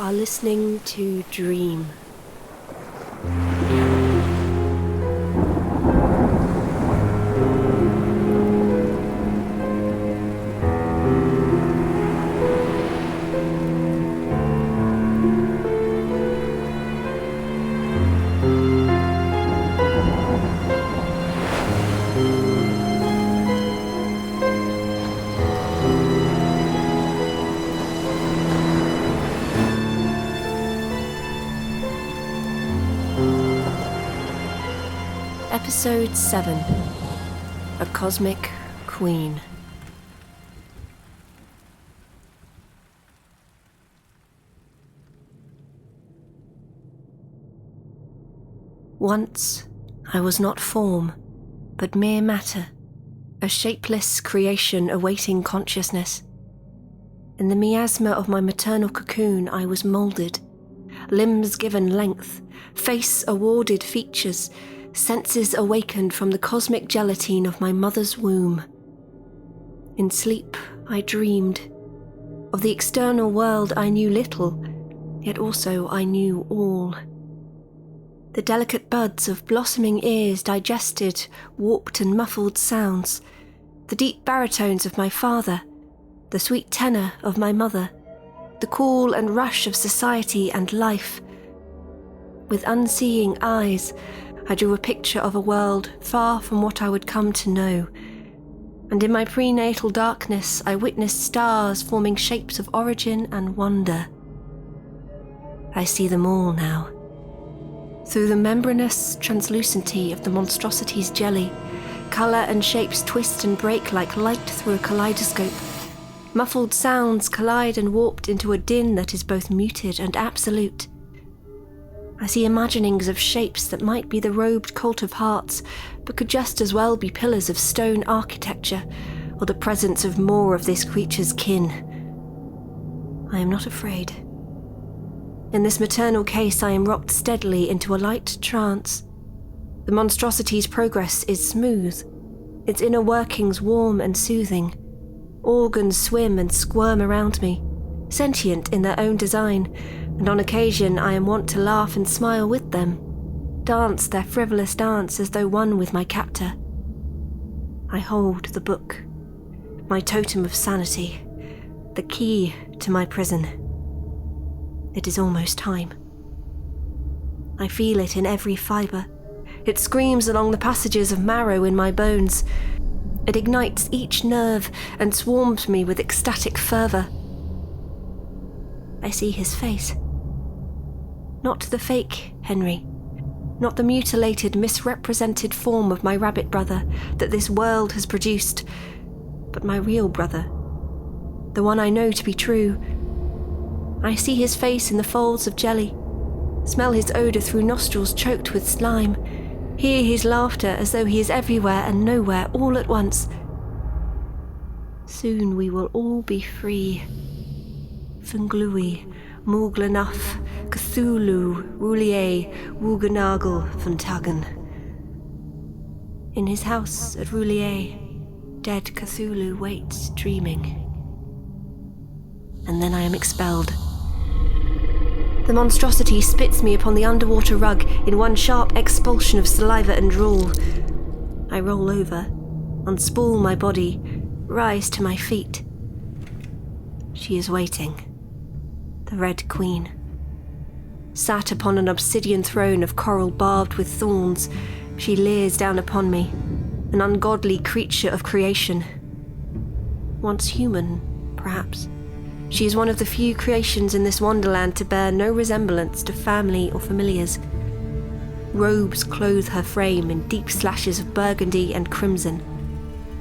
are listening to Dream. Episode 7. A Cosmic Queen. Once, I was not form, but mere matter, a shapeless creation awaiting consciousness. In the miasma of my maternal cocoon, I was moulded, limbs given length, face awarded features, senses awakened from the cosmic gelatine of my mother's womb. In sleep, I dreamed. Of the external world I knew little, yet also I knew all. The delicate buds of blossoming ears digested warped and muffled sounds, the deep baritones of my father, the sweet tenor of my mother, the call and rush of society and life. With unseeing eyes, I drew a picture of a world far from what I would come to know, and in my prenatal darkness I witnessed stars forming shapes of origin and wonder. I see them all now. Through the membranous translucency of the monstrosity's jelly, colour and shapes twist and break like light through a kaleidoscope. Muffled sounds collide and warped into a din that is both muted and absolute. I see imaginings of shapes that might be the robed cult of hearts, but could just as well be pillars of stone architecture, or the presence of more of this creature's kin. I am not afraid. In this maternal case, I am rocked steadily into a light trance. The monstrosity's progress is smooth, its inner workings warm and soothing. Organs swim and squirm around me, sentient in their own design, and on occasion I am wont to laugh and smile with them, dance their frivolous dance as though one with my captor. I hold the book, my totem of sanity, the key to my prison. It is almost time. I feel it in every fibre. It screams along the passages of marrow in my bones. It ignites each nerve and swarms me with ecstatic fervour. I see his face. Not the fake Henry, not the mutilated, misrepresented form of my rabbit brother that this world has produced, but my real brother, the one I know to be true. I see his face in the folds of jelly, smell his odour through nostrils choked with slime, hear his laughter as though he is everywhere and nowhere all at once. Soon we will all be free. Funglui, Muglanuf, Cthulhu, Roulier, Wuganagel, Funtagan. In his house at Roulier, dead Cthulhu waits, dreaming. And then I am expelled. The monstrosity spits me upon the underwater rug in one sharp expulsion of saliva and drool. I roll over, unspool my body, rise to my feet. She is waiting. The Red Queen. Sat upon an obsidian throne of coral barbed with thorns, she leers down upon me, an ungodly creature of creation. Once human, perhaps. She is one of the few creations in this wonderland to bear no resemblance to family or familiars. Robes clothe her frame in deep slashes of burgundy and crimson.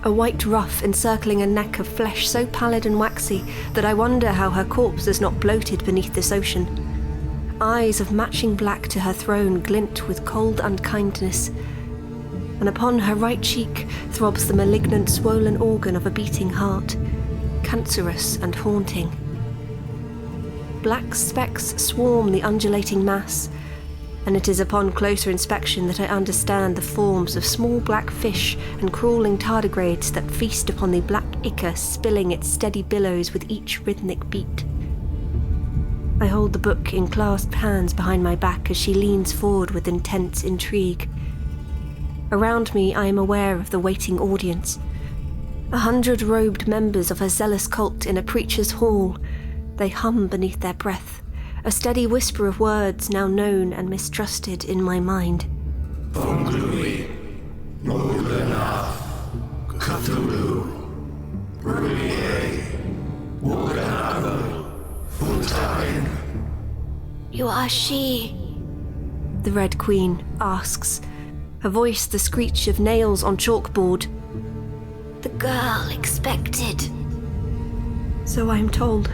A white ruff encircling a neck of flesh so pallid and waxy that I wonder how her corpse is not bloated beneath this ocean. Eyes of matching black to her throne glint with cold unkindness, and upon her right cheek throbs the malignant swollen organ of a beating heart, cancerous and haunting. Black specks swarm the undulating mass, and it is upon closer inspection that I understand the forms of small black fish and crawling tardigrades that feast upon the black ichor spilling its steady billows with each rhythmic beat. I hold the book in clasped hands behind my back as she leans forward with intense intrigue. Around me, I am aware of the waiting audience. 100 robed members of a zealous cult in a preacher's hall. They hum beneath their breath, a steady whisper of words now known and mistrusted in my mind. Fonglui, Mogana, Cthulhu, Rulie, Woganago, Fultain. You are she? The Red Queen asks, her voice the screech of nails on chalkboard. The girl expected. So I'm told.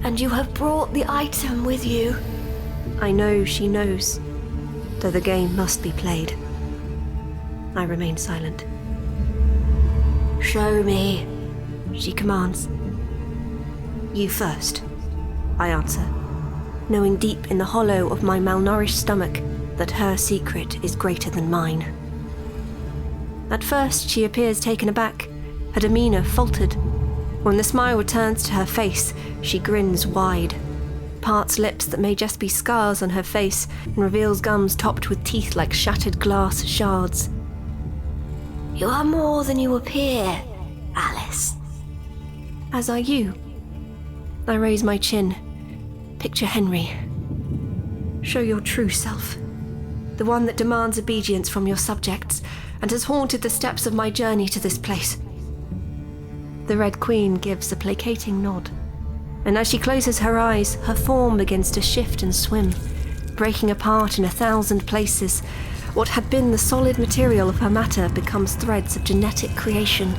And you have brought the item with you. I know she knows, though the game must be played. I remain silent. Show me, she commands. You first, I answer, knowing deep in the hollow of my malnourished stomach that her secret is greater than mine. At first, she appears taken aback, her demeanor faltered. When the smile returns to her face, she grins wide, parts lips that may just be scars on her face, and reveals gums topped with teeth like shattered glass shards. You are more than you appear, Alice. As are you. I raise my chin. Picture Henry. Show your true self. The one that demands obedience from your subjects and has haunted the steps of my journey to this place. The Red Queen gives a placating nod, and as she closes her eyes, her form begins to shift and swim, breaking apart in 1,000 places. What had been the solid material of her matter becomes threads of genetic creation.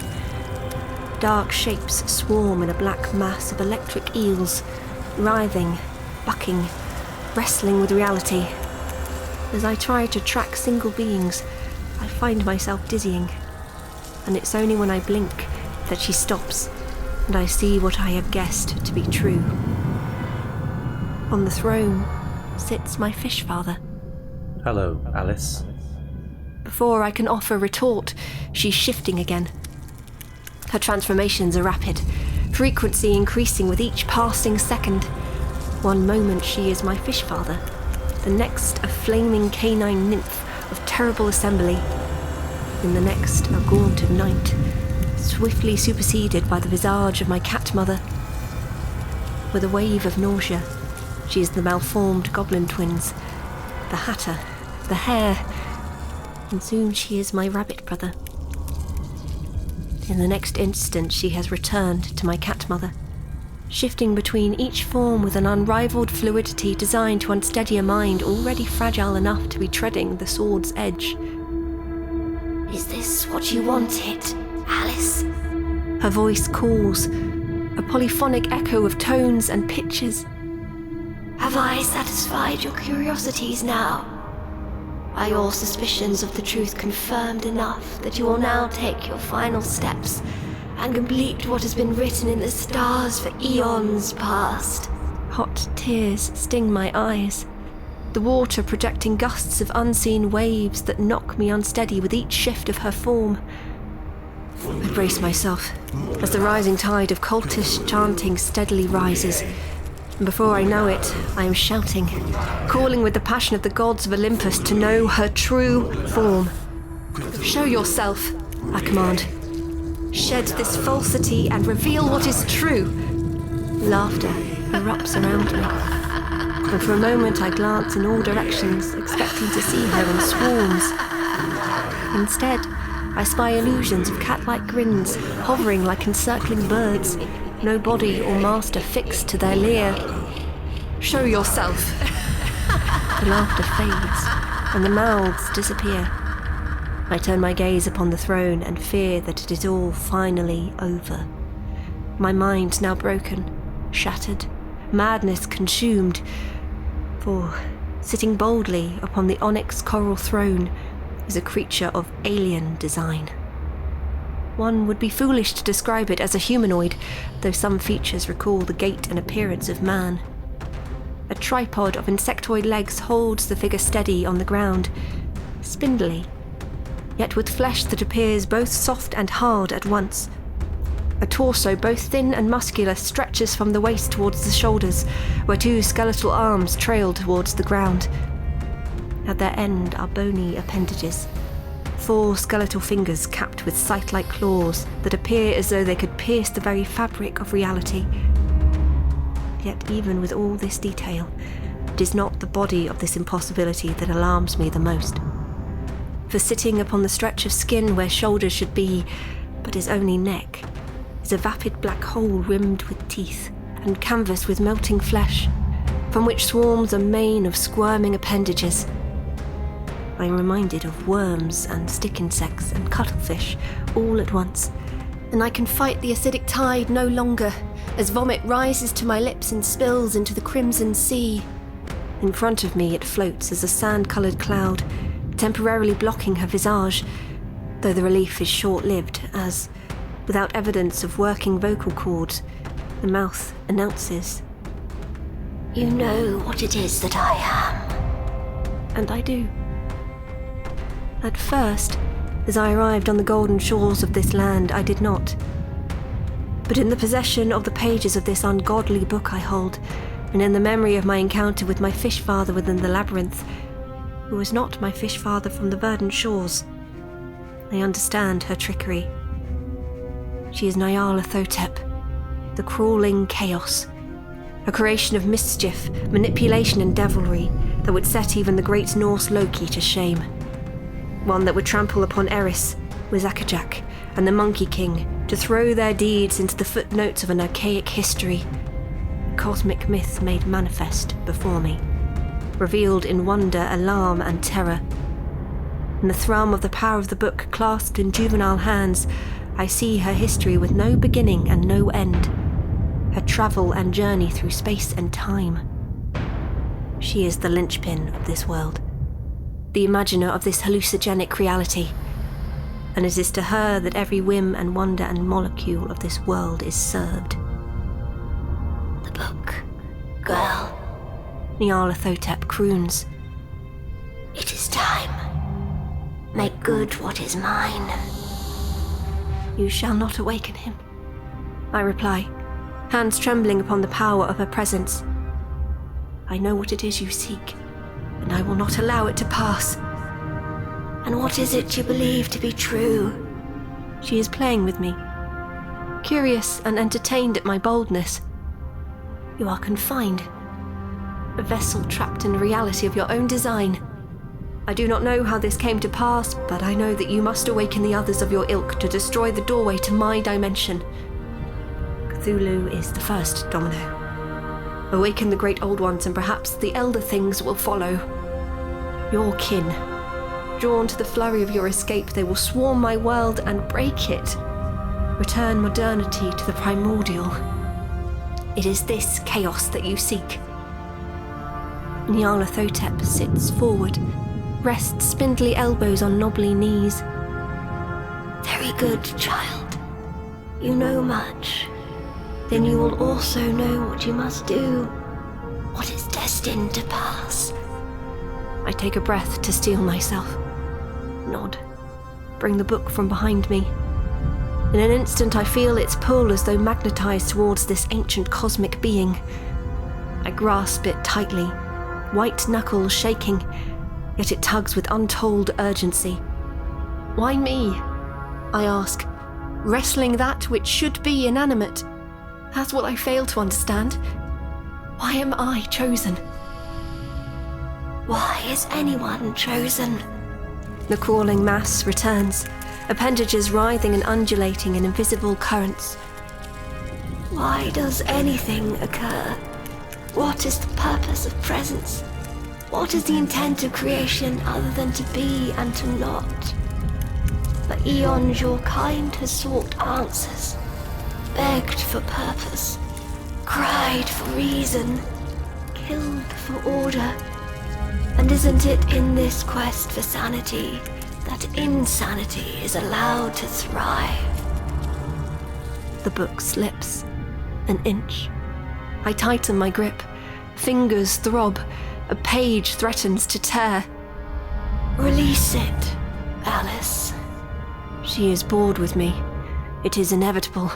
Dark shapes swarm in a black mass of electric eels, writhing, bucking, wrestling with reality. As I try to track single beings, I find myself dizzying, and it's only when I blink that she stops, and I see what I have guessed to be true. On the throne sits my fish father. Hello, Alice. Before I can offer retort, she's shifting again. Her transformations are rapid, frequency increasing with each passing second. One moment she is my fish father, the next a flaming canine nymph of terrible assembly, in the next a gaunt knight, swiftly superseded by the visage of my cat mother. With a wave of nausea, she is the malformed goblin twins, the hatter, the hare, and soon she is my rabbit brother. In the next instant she has returned to my cat mother, shifting between each form with an unrivaled fluidity designed to unsteady a mind already fragile enough to be treading the sword's edge. Is this what you wanted, Alice? Her voice calls, a polyphonic echo of tones and pitches. Have I satisfied your curiosities now? Are your suspicions of the truth confirmed enough that you will now take your final steps and complete what has been written in the stars for eons past? Hot tears sting my eyes, the water projecting gusts of unseen waves that knock me unsteady with each shift of her form. I brace myself as the rising tide of cultish chanting steadily rises, and before I know it, I am shouting, calling with the passion of the gods of Olympus to know her true form. Show yourself, I command. Shed this falsity and reveal what is true. Laughter erupts around me, and for a moment I glance in all directions, expecting to see her in swarms. Instead, I spy illusions of cat-like grins, hovering like encircling birds, no body or master fixed to their lair. Show yourself. The laughter fades, and the mouths disappear. I turn my gaze upon the throne and fear that it is all finally over. My mind now broken, shattered, madness consumed. For, sitting boldly upon the onyx coral throne, is a creature of alien design. One would be foolish to describe it as a humanoid, though some features recall the gait and appearance of man. A tripod of insectoid legs holds the figure steady on the ground, spindly, yet with flesh that appears both soft and hard at once. A torso, both thin and muscular, stretches from the waist towards the shoulders, where 2 skeletal arms trail towards the ground. At their end are bony appendages. 4 skeletal fingers capped with sight-like claws that appear as though they could pierce the very fabric of reality. Yet even with all this detail, it is not the body of this impossibility that alarms me the most. For sitting upon the stretch of skin where shoulders should be, but is only neck, is a vapid black hole rimmed with teeth and canvas with melting flesh, from which swarms a mane of squirming appendages. I am reminded of worms and stick insects and cuttlefish all at once, and I can fight the acidic tide no longer as vomit rises to my lips and spills into the crimson sea. In front of me it floats as a sand-coloured cloud, temporarily blocking her visage, though the relief is short-lived as, without evidence of working vocal cords, the mouth announces, "You know what it is that I am." And I do. At first, as I arrived on the golden shores of this land, I did not. But in the possession of the pages of this ungodly book I hold, and in the memory of my encounter with my fish father within the labyrinth, who was not my fish father from the verdant shores, I understand her trickery. She is Nyarlathotep, the crawling chaos, a creation of mischief, manipulation and devilry that would set even the great Norse Loki to shame. One that would trample upon Eris, Wizakajak, and the Monkey King to throw their deeds into the footnotes of an archaic history, a cosmic myth made manifest before me, revealed in wonder, alarm and terror. In the thrum of the power of the book clasped in juvenile hands, I see her history with no beginning and no end, her travel and journey through space and time. She is the linchpin of this world, the imaginer of this hallucinogenic reality, and it is to her that every whim and wonder and molecule of this world is served. "The book, girl," Nyarlathotep croons. "it is time. Make good what is mine." "You shall not awaken him," I reply, hands trembling upon the power of her presence. "I know what it is you seek, and I will not allow it to pass." "And what is it you believe to be true?" She is playing with me, curious and entertained at my boldness. "You are confined, a vessel trapped in the reality of your own design. I do not know how this came to pass, but I know that you must awaken the others of your ilk to destroy the doorway to my dimension. Cthulhu is the first domino. Awaken the great old ones, and perhaps the elder things will follow. Your kin. Drawn to the flurry of your escape, they will swarm my world and break it. Return modernity to the primordial. It is this chaos that you seek." Nyarlathotep sits forward, rests spindly elbows on knobbly knees. "Very good, child. You know much. Then you will also know what you must do, what is destined to pass." I take a breath to steel myself. Nod. Bring the book from behind me. In an instant I feel its pull as though magnetized towards this ancient cosmic being. I grasp it tightly, white knuckles shaking, yet it tugs with untold urgency. Why me? I ask, wrestling that which should be inanimate. That's what I fail to understand. Why am I chosen? Why is anyone chosen? The crawling mass returns, appendages writhing and undulating in invisible currents. Why does anything occur? What is the purpose of presence? What is the intent of creation other than to be and to not? For eons your kind has sought answers, begged for purpose, cried for reason, killed for order. And isn't it in this quest for sanity that insanity is allowed to thrive? The book slips, an inch. I tighten my grip, fingers throb, a page threatens to tear. Release it, Alice. She is bored with me. It is inevitable.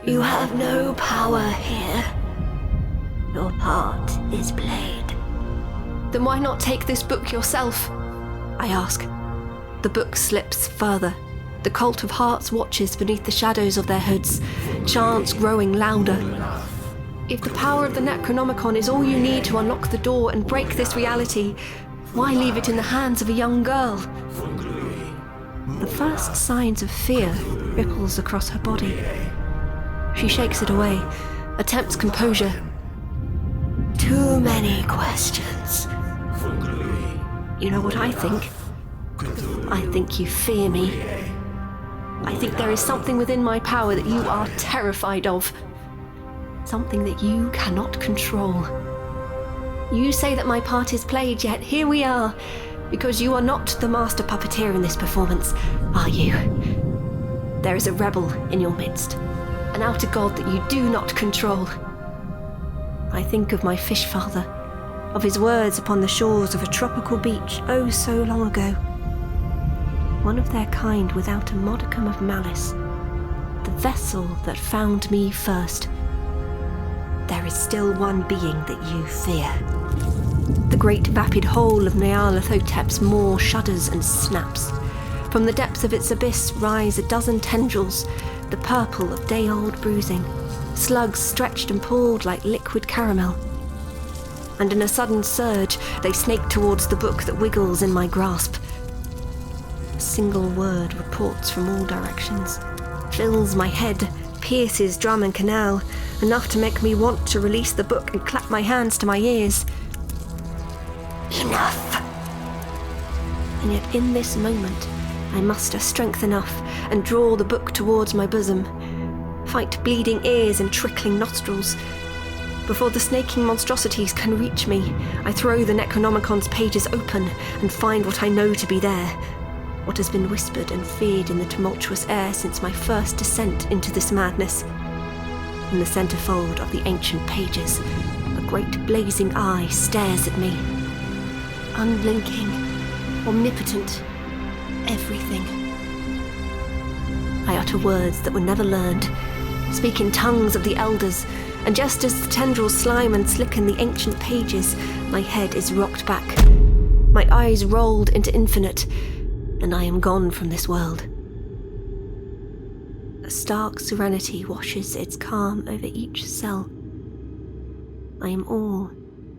You have no power here. Your part is played. Then why not take this book yourself? I ask. The book slips further. The cult of hearts watches beneath the shadows of their hoods, chants growing louder. If the power of the Necronomicon is all you need to unlock the door and break this reality, why leave it in the hands of a young girl? The first signs of fear ripples across her body. She shakes it away, attempts composure. Too many questions. You know what I think? I think you fear me. I think there is something within my power that you are terrified of. Something that you cannot control. You say that my part is played, yet here we are. Because you are not the master puppeteer in this performance, are you? There is a rebel in your midst. An outer god that you do not control. I think of my fish father, of his words upon the shores of a tropical beach oh so long ago. One of their kind without a modicum of malice. The vessel that found me first. There is still one being that you fear. The great vapid hole of Nyarlathotep's maw shudders and snaps. From the depths of its abyss rise a dozen tendrils, the purple of day-old bruising, slugs stretched and pulled like liquid caramel. And in a sudden surge, they snake towards the book that wiggles in my grasp. A single word reports from all directions, fills my head, pierces drum and canal, enough to make me want to release the book and clap my hands to my ears. Enough. And yet in this moment, I muster strength enough and draw the book towards my bosom, fight bleeding ears and trickling nostrils. Before the snaking monstrosities can reach me, I throw the Necronomicon's pages open and find what I know to be there, what has been whispered and feared in the tumultuous air since my first descent into this madness. In the centerfold of the ancient pages, a great blazing eye stares at me. Unblinking, omnipotent, everything. I utter words that were never learned, speak in tongues of the elders, and just as the tendrils slime and slicken the ancient pages, my head is rocked back, my eyes rolled into infinite, and I am gone from this world. A stark serenity washes its calm over each cell. I am all,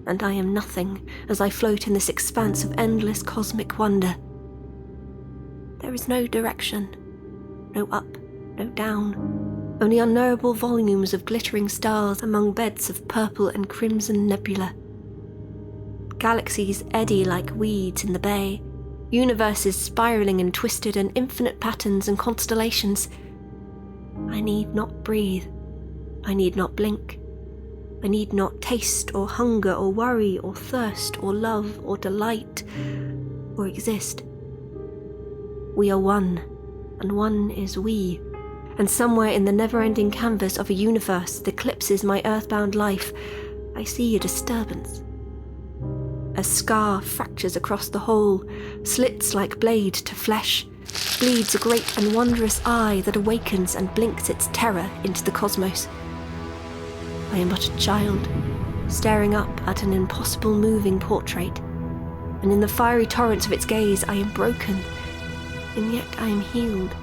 and I am nothing, as I float in this expanse of endless cosmic wonder. There is no direction, no up, no down, only unknowable volumes of glittering stars among beds of purple and crimson nebula. Galaxies eddy like weeds in the bay, universes spiraling in twisted and infinite patterns and constellations. I need not breathe. I need not blink. I need not taste or hunger or worry or thirst or love or delight or exist. We are one, and one is we. And somewhere in the never-ending canvas of a universe that eclipses my earthbound life, I see a disturbance. A scar fractures across the whole, slits like blade to flesh, bleeds a great and wondrous eye that awakens and blinks its terror into the cosmos. I am but a child, staring up at an impossible moving portrait, and in the fiery torrents of its gaze I am broken, and yet I am healed.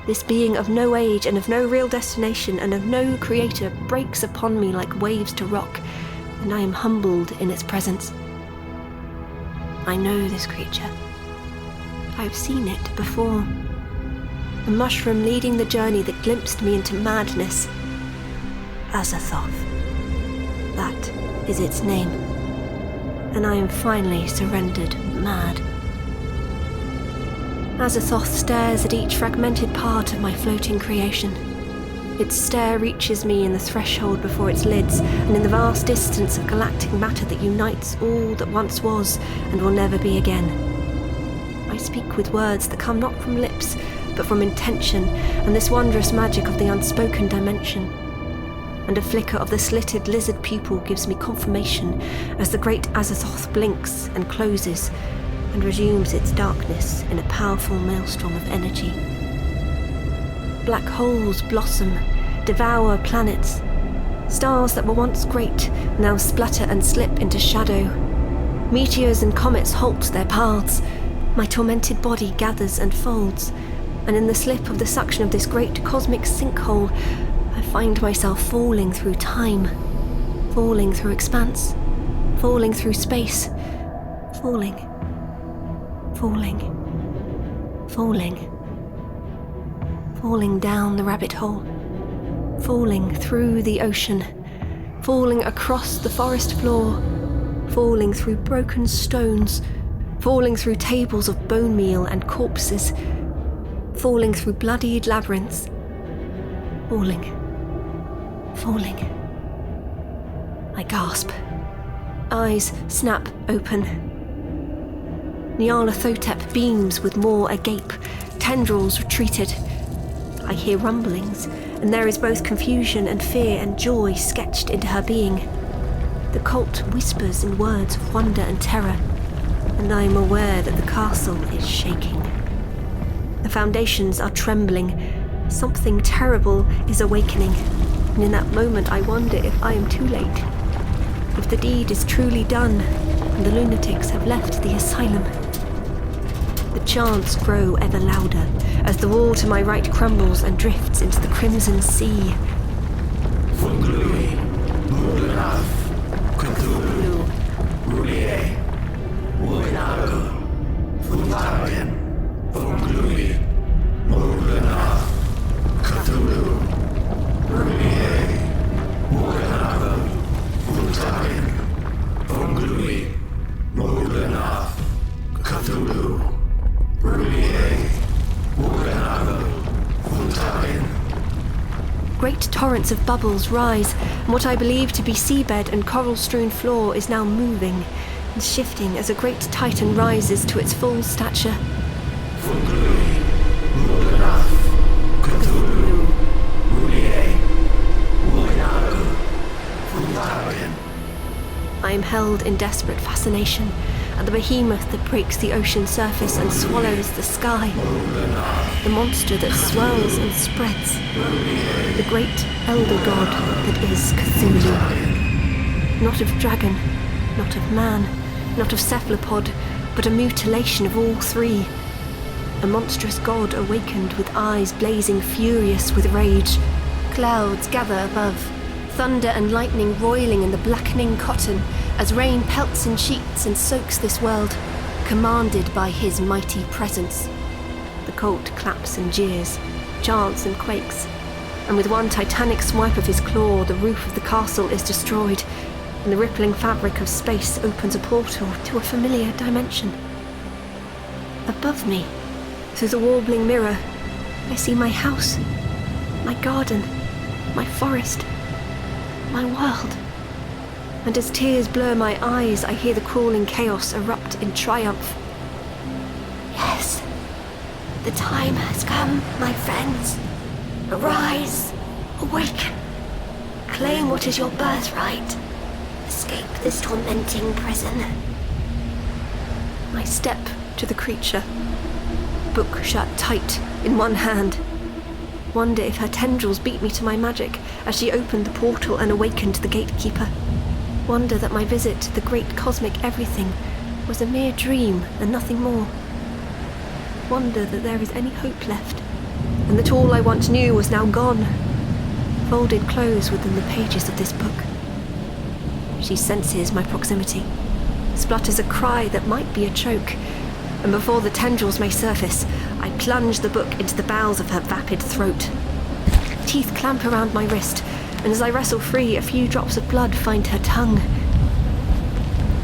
This being of no age and of no real destination and of no creator breaks upon me like waves to rock, and I am humbled in its presence. I know this creature. I've seen it before. A mushroom leading the journey that glimpsed me into madness. Azathoth. That is its name. And I am finally surrendered mad. Azathoth stares at each fragmented part of my floating creation. Its stare reaches me in the threshold before its lids, and in the vast distance of galactic matter that unites all that once was and will never be again. I speak with words that come not from lips, but from intention and this wondrous magic of the unspoken dimension. And a flicker of the slitted lizard pupil gives me confirmation as the great Azathoth blinks and closes and resumes its darkness in a powerful maelstrom of energy. Black holes blossom, devour planets. Stars that were once great now splutter and slip into shadow. Meteors and comets halt their paths. My tormented body gathers and folds, and in the slip of the suction of this great cosmic sinkhole, I find myself falling through time, falling through expanse, falling through space, falling, falling, falling, falling down the rabbit hole, falling through the ocean, falling across the forest floor, falling through broken stones, falling through tables of bone meal and corpses, falling through bloodied labyrinths, falling, falling. I gasp. Eyes snap open. Nyarlathotep beams with maw agape, tendrils retreated. I hear rumblings, and there is both confusion and fear and joy sketched into her being. The cult whispers in words of wonder and terror, and I am aware that the castle is shaking. The foundations are trembling. Something terrible is awakening, and in that moment I wonder if I am too late. If the deed is truly done, and the lunatics have left the asylum. The chants grow ever louder, as the wall to my right crumbles and drifts into the crimson sea. Funglui, Muganath, Cthulhu, Rulie, Winagu, Futarian, Funglui, Muganath, Cthulhu, Rulie, Winagu, Futarian, Funglui, Muganath, Cthulhu, Rulie, Winagu, Futarian. Great torrents of bubbles rise, and what I believe to be seabed and coral-strewn floor is now moving and shifting as a great titan rises to its full stature. Funglui, Muganath, Cthulhu, Rulie, Winagu, Futarian. I am held in desperate fascination at the behemoth that breaks the ocean surface and swallows the sky. The monster that swells and spreads. The great elder god that is Cthulhu. Not of dragon, not of man, not of cephalopod, but a mutilation of all three. A monstrous god awakened with eyes blazing furious with rage. Clouds gather above, thunder and lightning roiling in the blackening cotton as rain pelts in sheets and soaks this world, commanded by his mighty presence. The cult claps and jeers, chants and quakes, and with one titanic swipe of his claw, the roof of the castle is destroyed, and the rippling fabric of space opens a portal to a familiar dimension. Above me, through the warbling mirror, I see my house, my garden, my forest, my world. And as tears blur my eyes, I hear the crawling chaos erupt in triumph. Yes, the time has come, my friends. Arise, awaken, claim what is your birthright. Escape this tormenting prison. I step to the creature, book shut tight in one hand. Wonder if her tendrils beat me to my magic as she opened the portal and awakened the gatekeeper. Wonder that my visit to the great cosmic everything was a mere dream and nothing more. Wonder that there is any hope left, and that all I once knew was now gone, folded close within the pages of this book. She senses my proximity, splutters a cry that might be a choke, and before the tendrils may surface, I plunge the book into the bowels of her vapid throat. Teeth clamp around my wrist, and as I wrestle free, a few drops of blood find her tongue.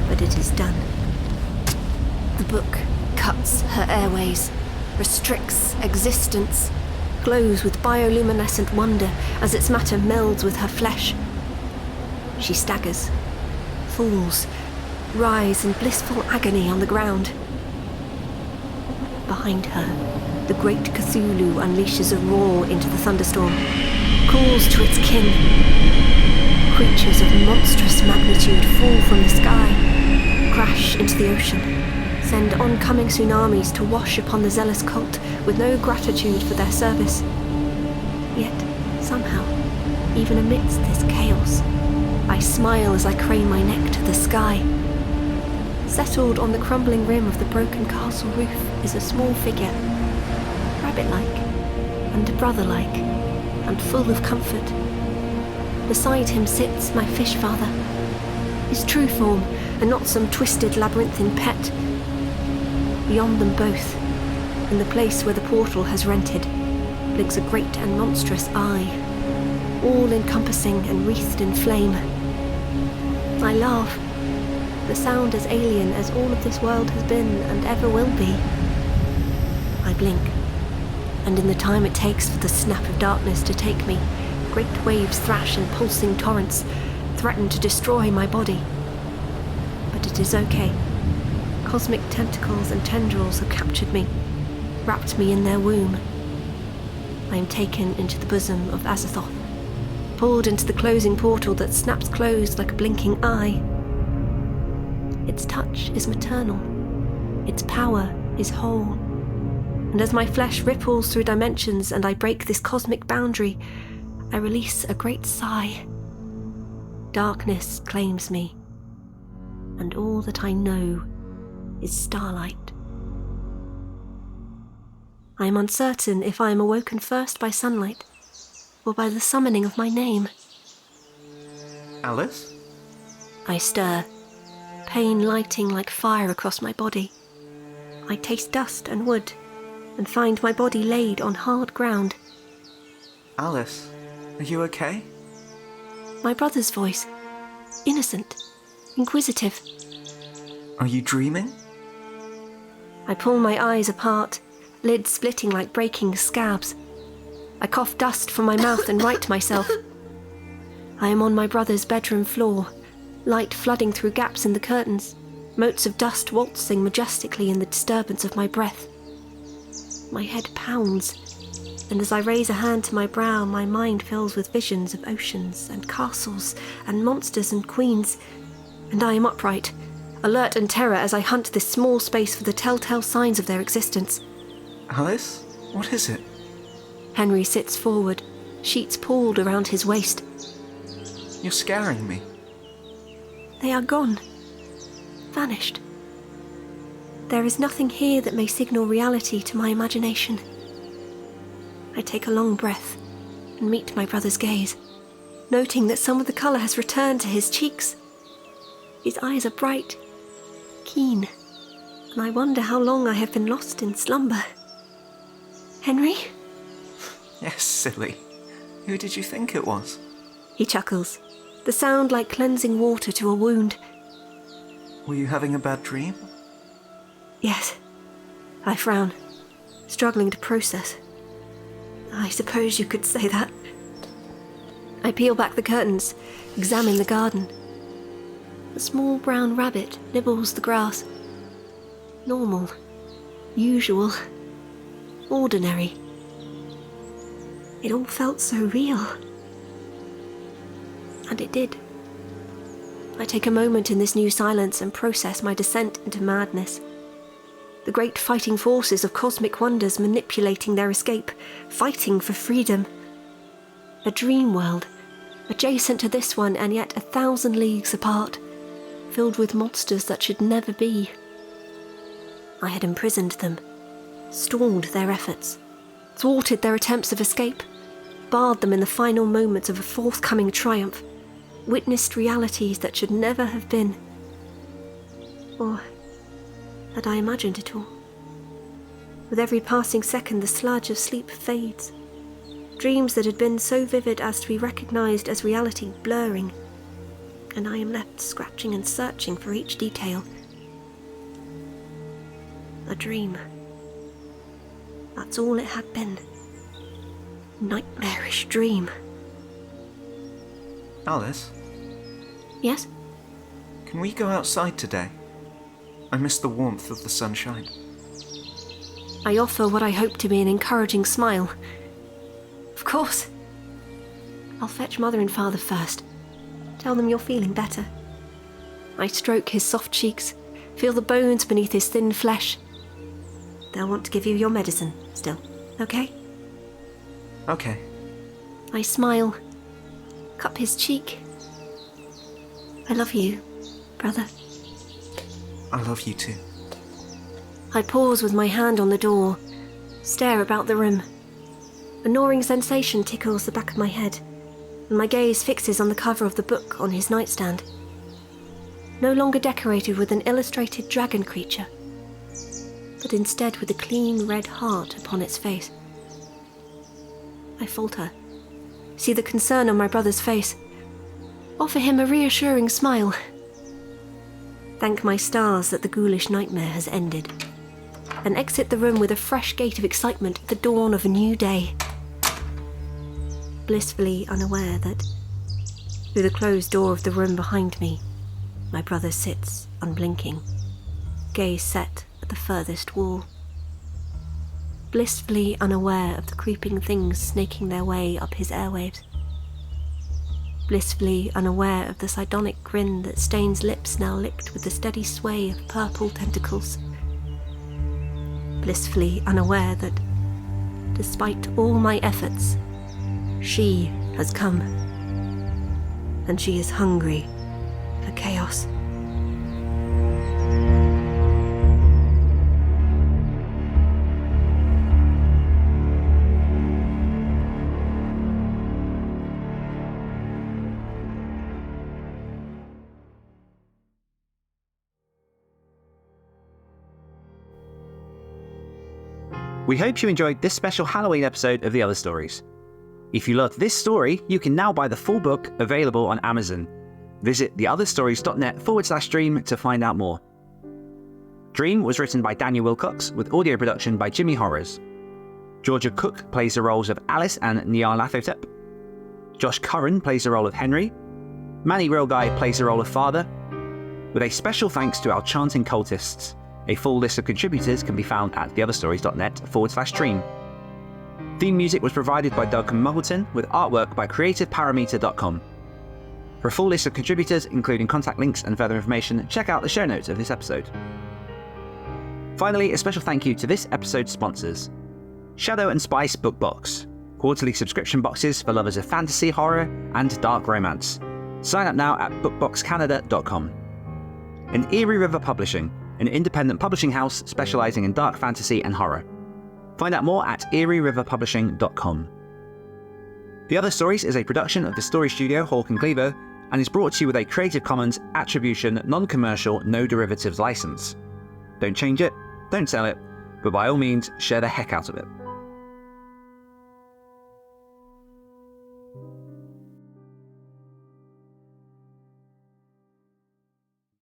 But it is done. The book cuts her airways, restricts existence, glows with bioluminescent wonder as its matter melds with her flesh. She staggers, falls, writhes in blissful agony on the ground. Behind her, the great Cthulhu unleashes a roar into the thunderstorm, calls to its kin. Creatures of monstrous magnitude fall from the sky, crash into the ocean, send oncoming tsunamis to wash upon the zealous cult with no gratitude for their service. Yet, somehow, Even amidst this chaos, I smile as I crane my neck to the sky. Settled on the crumbling rim of the broken castle roof is a small figure, rabbit-like and brother-like, and full of comfort. Beside him sits my fish father, his true form, and not some twisted labyrinthine pet. Beyond them both, in the place where the portal has rented, blinks a great and monstrous eye, all-encompassing and wreathed in flame. I laugh, the sound as alien as all of this world has been and ever will be. I blink, and in the time it takes for the snap of darkness to take me, great waves thrash and pulsing torrents threaten to destroy my body. But it is okay. Cosmic tentacles and tendrils have captured me, wrapped me in their womb. I am taken into the bosom of Azathoth, pulled into the closing portal that snaps closed like a blinking eye. Its touch is maternal. Its power is whole. And as my flesh ripples through dimensions and I break this cosmic boundary, I release a great sigh. Darkness claims me, and all that I know is starlight. I am uncertain if I am awoken first by sunlight, or by the summoning of my name. Alice? I stir, pain lighting like fire across my body. I taste dust and wood, and find my body laid on hard ground. Alice, are you okay? My brother's voice, innocent, inquisitive. Are you dreaming? I pull my eyes apart, lids splitting like breaking scabs. I cough dust from my mouth and right myself. I am on my brother's bedroom floor, light flooding through gaps in the curtains, motes of dust waltzing majestically in the disturbance of my breath. My head pounds, and as I raise a hand to my brow, my mind fills with visions of oceans and castles and monsters and queens, and I am upright, alert and terror as I hunt this small space for the telltale signs of their existence. Alice, what is it? Henry sits forward, sheets pulled around his waist. You're scaring me. They are gone. Vanished. There is nothing here that may signal reality to my imagination. I take a long breath and meet my brother's gaze, noting that some of the colour has returned to his cheeks. His eyes are bright, keen, and I wonder how long I have been lost in slumber. Henry? Yes, silly. Who did you think it was? He chuckles, the sound like cleansing water to a wound. Were you having a bad dream? Yes. I frown, struggling to process. I suppose you could say that. I peel back the curtains, examine the garden. A small brown rabbit nibbles the grass. Normal. Usual. Ordinary. It all felt so real. And it did. I take a moment in this new silence and process my descent into madness. The great fighting forces of cosmic wonders manipulating their escape, fighting for freedom. A dream world, adjacent to this one and yet 1,000 leagues apart, filled with monsters that should never be. I had imprisoned them, stalled their efforts, thwarted their attempts of escape, barred them in the final moments of a forthcoming triumph, witnessed realities that should never have been. Or had I imagined it all? With every passing second, the sludge of sleep fades. Dreams that had been so vivid as to be recognized as reality blurring, and I am left scratching and searching for each detail. A dream. That's all it had been. Nightmarish dream. Alice, Yes? can we go outside today? I miss the warmth of the sunshine. I offer what I hope to be an encouraging smile. Of course. I'll fetch Mother and Father first. Tell them you're feeling better. I stroke his soft cheeks, feel the bones beneath his thin flesh. They'll want to give you your medicine still, okay? Okay. I smile, cup his cheek. I love you, brother. I love you too. I pause with my hand on the door, stare about the room. A gnawing sensation tickles the back of my head, and my gaze fixes on the cover of the book on his nightstand. No longer decorated with an illustrated dragon creature, but instead with a clean red heart upon its face. I falter, see the concern on my brother's face, offer him a reassuring smile. Thank my stars that the ghoulish nightmare has ended, and exit the room with a fresh gait of excitement at the dawn of a new day. Blissfully unaware that, through the closed door of the room behind me, my brother sits, unblinking, gaze set at the furthest wall. Blissfully unaware of the creeping things snaking their way up his airwaves. Blissfully unaware of the sardonic grin that stains lips now licked with the steady sway of purple tentacles. Blissfully unaware that, despite all my efforts, she has come. And she is hungry for chaos. We hope you enjoyed this special Halloween episode of The Other Stories. If you loved this story, you can now buy the full book available on Amazon. Visit theotherstories.net/dream to find out more. Dream was written by Daniel Wilcox with audio production by Jimmy Horrors. Georgia Cook plays the roles of Alice and Nyarlathotep. Josh Curran plays the role of Henry. Manny Realguy plays the role of Father. With a special thanks to our chanting cultists. A full list of contributors can be found at theotherstories.net/dream. Theme music was provided by Doug Muggleton with artwork by creativeparameter.com. For a full list of contributors, including contact links and further information, check out the show notes of this episode. Finally, a special thank you to this episode's sponsors. Shadow and Spice Book Box, quarterly subscription boxes for lovers of fantasy, horror, and dark romance. Sign up now at bookboxcanada.com. And Erie River Publishing, an independent publishing house specialising in dark fantasy and horror. Find out more at erieriverpublishing.com. The Other Stories is a production of the Story Studio Hawk and Cleaver and is brought to you with a Creative Commons Attribution Non-Commercial No Derivatives license. Don't change it, don't sell it, but by all means share the heck out of it.